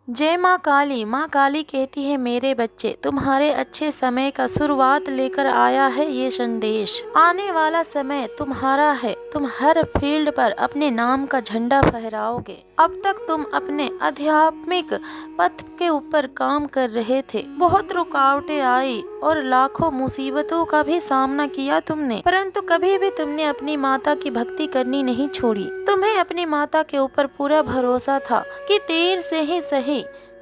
जय माँ काली कहती है मेरे बच्चे, तुम्हारे अच्छे समय का शुरुआत लेकर आया है ये संदेश। आने वाला समय तुम्हारा है, तुम हर फील्ड पर अपने नाम का झंडा फहराओगे। अब तक तुम अपने आध्यात्मिक पथ के ऊपर काम कर रहे थे, बहुत रुकावटें आई और लाखों मुसीबतों का भी सामना किया तुमने, परंतु कभी भी तुमने अपनी माता की भक्ति करनी नहीं छोड़ी। तुम्हें अपनी माता के ऊपर पूरा भरोसा था कि देर से ही सही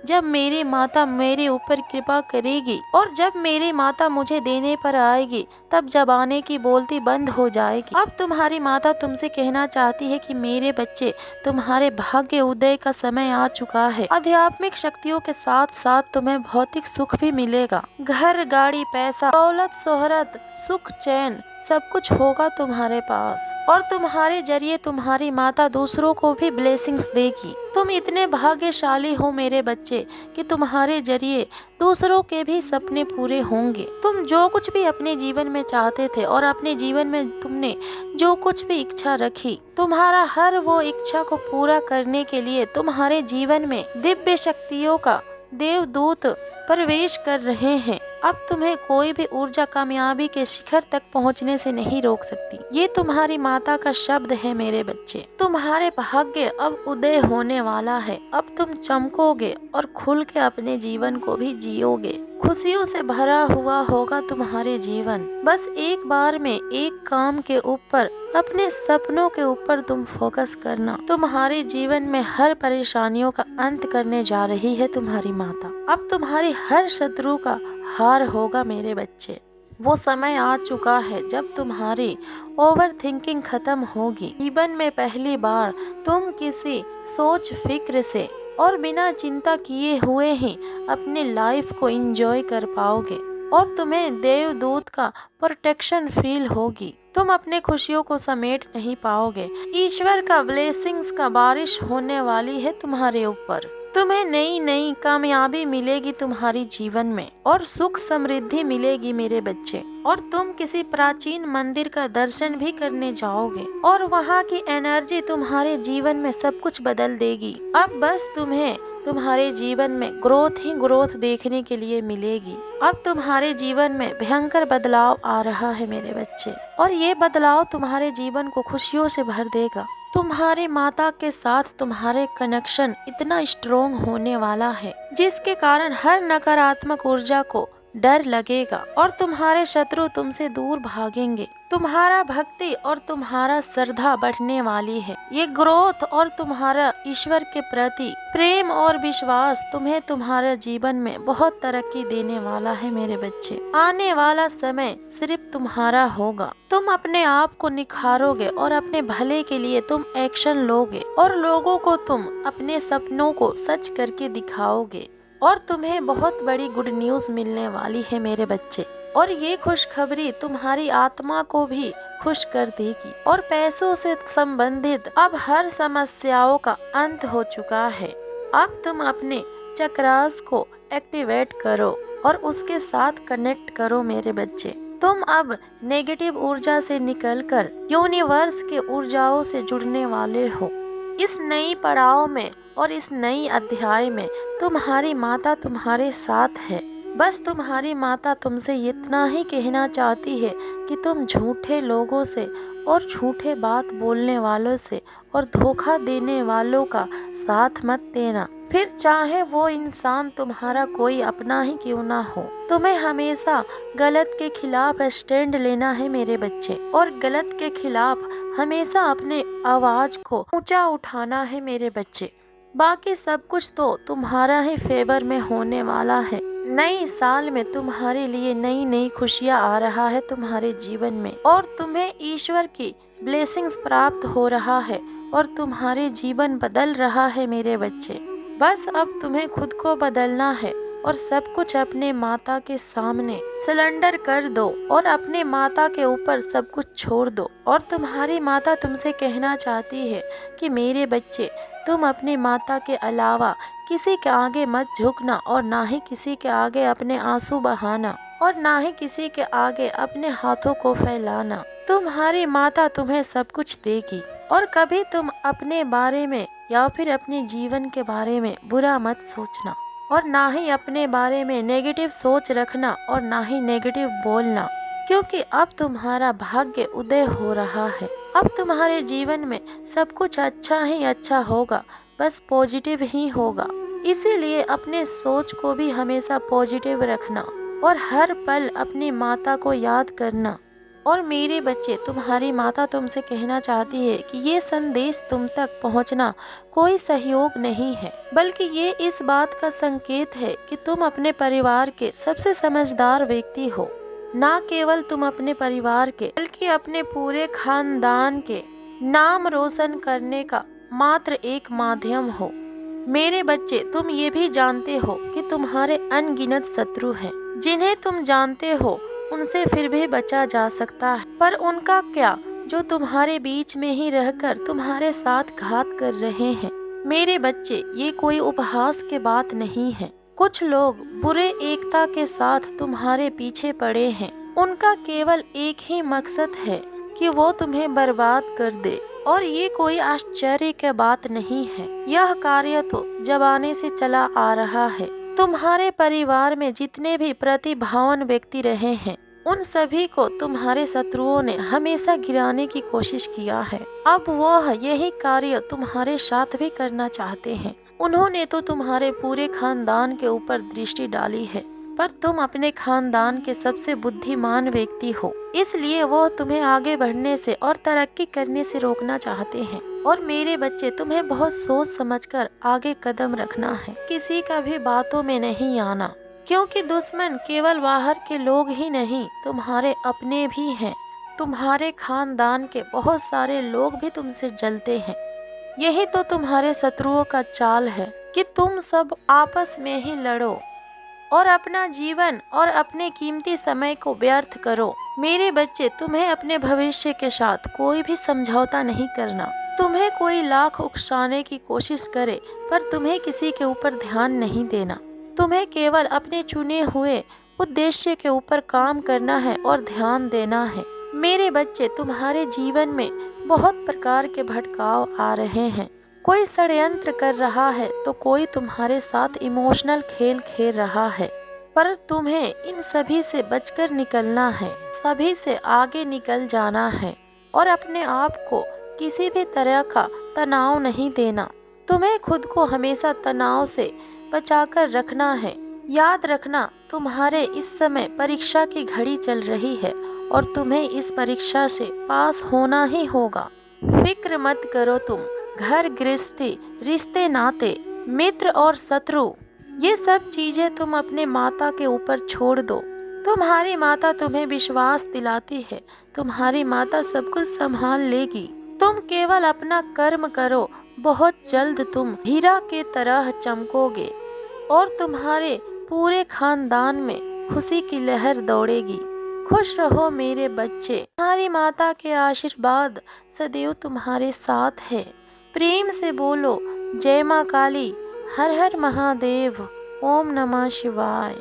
जब मेरी माता मेरे ऊपर कृपा करेगी और जब मेरी माता मुझे देने पर आएगी, तब जबाने की बोलती बंद हो जाएगी। अब तुम्हारी माता तुमसे कहना चाहती है कि मेरे बच्चे, तुम्हारे भाग्य उदय का समय आ चुका है। आध्यात्मिक शक्तियों के साथ साथ तुम्हें भौतिक सुख भी मिलेगा। घर, गाड़ी, पैसा, दौलत, शोहरत, सुख, चैन, सब कुछ होगा तुम्हारे पास और तुम्हारे जरिए तुम्हारी माता दूसरों को भी ब्लेसिंग्स देगी। तुम इतने भाग्यशाली हो मेरे बच्चे कि तुम्हारे जरिए दूसरों के भी सपने पूरे होंगे। तुम जो कुछ भी अपने जीवन में चाहते थे और अपने जीवन में तुमने जो कुछ भी इच्छा रखी, तुम्हारा हर वो इच्छा को पूरा करने के लिए तुम्हारे जीवन में दिव्य शक्तियों का देवदूत प्रवेश कर रहे हैं। अब तुम्हें कोई भी ऊर्जा कामयाबी के शिखर तक पहुंचने से नहीं रोक सकती। ये तुम्हारी माता का शब्द है मेरे बच्चे। तुम्हारे भाग्य अब उदय होने वाला है। अब तुम चमकोगे और खुल के अपने जीवन को भी जियोगे। खुशियों से भरा हुआ होगा तुम्हारे जीवन। बस एक बार में एक काम के ऊपर, अपने सपनों के ऊपर तुम फोकस करना। तुम्हारे जीवन में हर परेशानियों का अंत करने जा रही है तुम्हारी माता। अब तुम्हारी हर शत्रु का हार होगा मेरे बच्चे। वो समय आ चुका है जब तुम्हारी ओवर थिंकिंग खत्म होगी। जीवन में पहली बार तुम किसी सोच फिक्र से और बिना चिंता किए हुए ही अपने लाइफ को एंजॉय कर पाओगे और तुम्हें देवदूत का प्रोटेक्शन फील होगी। तुम अपने खुशियों को समेट नहीं पाओगे। ईश्वर का ब्लेसिंग्स का बारिश होने वाली है तुम्हारे ऊपर। तुम्हें नई नई कामयाबी मिलेगी तुम्हारी जीवन में और सुख समृद्धि मिलेगी मेरे बच्चे। और तुम किसी प्राचीन मंदिर का दर्शन भी करने जाओगे और वहाँ की एनर्जी तुम्हारे जीवन में सब कुछ बदल देगी। अब बस तुम्हें तुम्हारे जीवन में ग्रोथ ही ग्रोथ देखने के लिए मिलेगी। अब तुम्हारे जीवन में भयंकर बदलाव आ रहा है मेरे बच्चे और ये बदलाव तुम्हारे जीवन को खुशियों से भर देगा। तुम्हारी माता के साथ तुम्हारे कनेक्शन इतना स्ट्रोंग होने वाला है जिसके कारण हर नकारात्मक ऊर्जा को डर लगेगा और तुम्हारे शत्रु तुमसे दूर भागेंगे। तुम्हारा भक्ति और तुम्हारा श्रद्धा बढ़ने वाली है। ये ग्रोथ और तुम्हारा ईश्वर के प्रति प्रेम और विश्वास तुम्हें तुम्हारे जीवन में बहुत तरक्की देने वाला है मेरे बच्चे। आने वाला समय सिर्फ तुम्हारा होगा। तुम अपने आप को निखारोगे और अपने भले के लिए तुम एक्शन लोगे और लोगों को तुम अपने सपनों को सच करके दिखाओगे और तुम्हें बहुत बड़ी गुड न्यूज़ मिलने वाली है मेरे बच्चे। और ये खुशखबरी तुम्हारी आत्मा को भी खुश कर देगी और पैसों से संबंधित अब हर समस्याओं का अंत हो चुका है। अब तुम अपने चक्रास को एक्टिवेट करो और उसके साथ कनेक्ट करो मेरे बच्चे। तुम अब नेगेटिव ऊर्जा से निकलकर यूनिवर्स के ऊर्जाओं से जुड़ने वाले हो। इस नई पड़ाव में और इस नई अध्याय में तुम्हारी माता तुम्हारे साथ है। बस तुम्हारी माता तुमसे इतना ही कहना चाहती है कि तुम झूठे लोगों से और झूठे बात बोलने वालों से और धोखा देने वालों का साथ मत देना। फिर चाहे वो इंसान तुम्हारा कोई अपना ही क्यों ना हो। तुम्हें हमेशा गलत के खिलाफ स्टैंड लेना है मेरे बच्चे और गलत के खिलाफ हमेशा अपने आवाज को ऊंचा उठाना है मेरे बच्चे। बाकी सब कुछ तो तुम्हारा ही फेवर में होने वाला है। नई साल में तुम्हारे लिए नई नई खुशियाँ आ रहा है तुम्हारे जीवन में और तुम्हें ईश्वर की ब्लेसिंग्स प्राप्त हो रहा है और तुम्हारे जीवन बदल रहा है मेरे बच्चे। बस अब तुम्हें खुद को बदलना है और सब कुछ अपने माता के सामने सरेंडर कर दो और अपने माता के ऊपर सब कुछ छोड़ दो। और तुम्हारी माता तुमसे कहना चाहती है कि मेरे बच्चे, तुम अपनी माता के अलावा किसी के आगे मत झुकना और ना ही किसी के आगे अपने आंसू बहाना और ना ही किसी के आगे अपने हाथों को फैलाना। तुम्हारी माता तुम्हें सब कुछ देगी। और कभी तुम अपने बारे में या फिर अपने जीवन के बारे में बुरा मत सोचना, और ना ही अपने बारे में नेगेटिव सोच रखना और ना ही नेगेटिव बोलना, क्योंकि अब तुम्हारा भाग्य उदय हो रहा है। अब तुम्हारे जीवन में सब कुछ अच्छा ही अच्छा होगा, बस पॉजिटिव ही होगा। इसीलिए अपने सोच को भी हमेशा पॉजिटिव रखना और हर पल अपनी माता को याद करना। और मेरे बच्चे, तुम्हारी माता तुमसे कहना चाहती है कि ये संदेश तुम तक पहुंचना कोई सहयोग नहीं है, बल्कि ये इस बात का संकेत है कि तुम अपने परिवार के सबसे समझदार व्यक्ति हो। ना केवल तुम अपने परिवार के, बल्कि अपने पूरे खानदान के नाम रोशन करने का मात्र एक माध्यम हो। मेरे बच्चे, तुम ये भी जानते हो कि तुम्हारे अनगिनत शत्रु हैं, जिन्हें तुम जानते हो उनसे फिर भी बचा जा सकता है, पर उनका क्या जो तुम्हारे बीच में ही रहकर तुम्हारे साथ घात कर रहे हैं। मेरे बच्चे, ये कोई उपहास की बात नहीं है। कुछ लोग बुरे एकता के साथ तुम्हारे पीछे पड़े हैं। उनका केवल एक ही मकसद है कि वो तुम्हें बर्बाद कर दे, और ये कोई आश्चर्य की बात नहीं है। यह कार्य तो जमाने से चला आ रहा है। तुम्हारे परिवार में जितने भी प्रतिभावान व्यक्ति रहे हैं, उन सभी को तुम्हारे शत्रुओं ने हमेशा गिराने की कोशिश किया है। अब वह यही कार्य तुम्हारे साथ भी करना चाहते हैं। उन्होंने तो तुम्हारे पूरे खानदान के ऊपर दृष्टि डाली है, पर तुम अपने खानदान के सबसे बुद्धिमान व्यक्ति हो, इसलिए वो तुम्हें आगे बढ़ने से और तरक्की करने से रोकना चाहते हैं। और मेरे बच्चे, तुम्हें बहुत सोच समझकर आगे कदम रखना है, किसी का भी बातों में नहीं आना, क्योंकि दुश्मन केवल बाहर के लोग ही नहीं, तुम्हारे अपने भी हैं। तुम्हारे खानदान के बहुत सारे लोग भी तुमसे जलते हैं। यही तो तुम्हारे शत्रुओं का चाल है कि तुम सब आपस में ही लड़ो और अपना जीवन और अपने कीमती समय को व्यर्थ करो। मेरे बच्चे, तुम्हें अपने भविष्य के साथ कोई भी समझौता नहीं करना। तुम्हें कोई लाख उकसाने की कोशिश करे, पर तुम्हें किसी के ऊपर ध्यान नहीं देना। तुम्हें केवल अपने चुने हुए उद्देश्य के ऊपर काम करना है और ध्यान देना है। मेरे बच्चे, तुम्हारे जीवन में बहुत प्रकार के भटकाव आ रहे हैं। कोई षड्यंत्र कर रहा है तो कोई तुम्हारे साथ इमोशनल खेल खेल रहा है, पर तुम्हें इन सभी से बचकर निकलना है, सभी से आगे निकल जाना है और अपने आप को किसी भी तरह का तनाव नहीं देना। तुम्हें खुद को हमेशा तनाव से बचाकर रखना है। याद रखना, तुम्हारे इस समय परीक्षा की घड़ी चल रही है और तुम्हें इस परीक्षा से पास होना ही होगा। फिक्र मत करो तुम। घर गृहस्थी, रिश्ते नाते, मित्र और शत्रु, ये सब चीजें तुम अपने माता के ऊपर छोड़ दो। तुम्हारी माता तुम्हें विश्वास दिलाती है। तुम्हारी माता सब कुछ संभाल लेगी। तुम केवल अपना कर्म करो, बहुत जल्द तुम हीरा के तरह चमकोगे और तुम्हारे पूरे खानदान में खुशी की लहर दौड़ेगी। खुश रहो मेरे बच्चे। तुम्हारी माता के आशीर्वाद सदैव तुम्हारे साथ है। प्रेम से बोलो, जय माँ काली, हर हर महादेव, ओम नमः शिवाय।